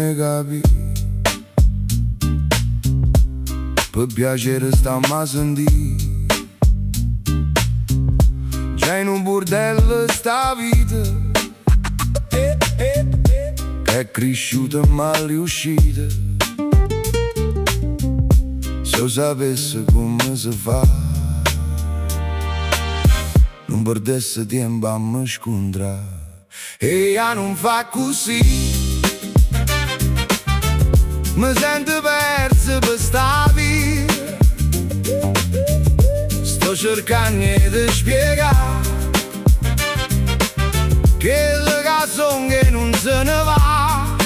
me capi. Per piacere sta a sentì. C'è in un bordello sta vita che è cresciuta e mal riuscita. Se sapesse come si fa, non perdesse tempo a me scontrare. E io non fa così, mi sento perso per sta vita. Sto cercando di spiegare che le canzoni non se ne va.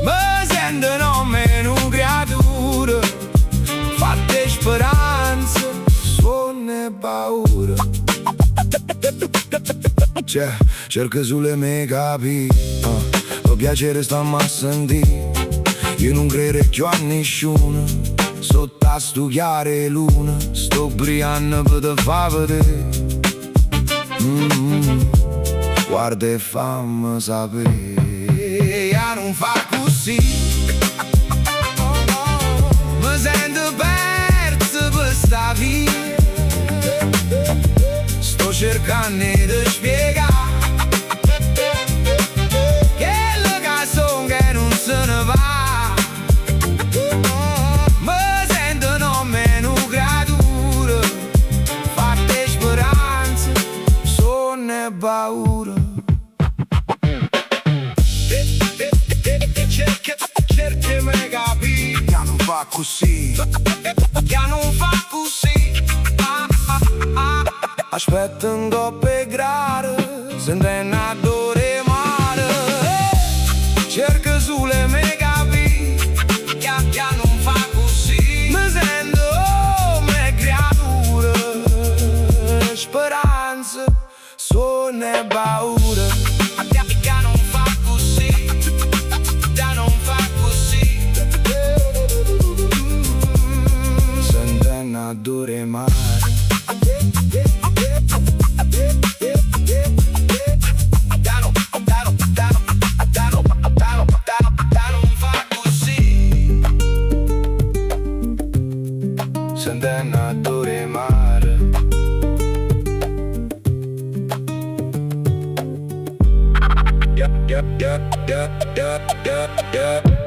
Mi sento non meno creatura, fatte speranze, sogni e paura. Cerca sulle mie capi, per piacere stiamo a sentire. Io non credo più a nessuno, sotto a studiare luna, sto brillando per te fa vedere. Guarda e fammi sapere, io non fa così, mi sento perso per sta vita. Sto cercando di spiegare che le canzoni non se ne va. Mi sento non meno creatura, fatte speranze, sogni e paura. Cercami capire, che non fa così, che non fa così. Aspetta un po' per grare, sentendo a dore mare. Cerca sulle mie capi, che non fa così. Mi sento come creatura, speranza, sogni e paura. Che non fa così, che non fa così. Sentendo a dore mare. Sentenatore mare. Yeah.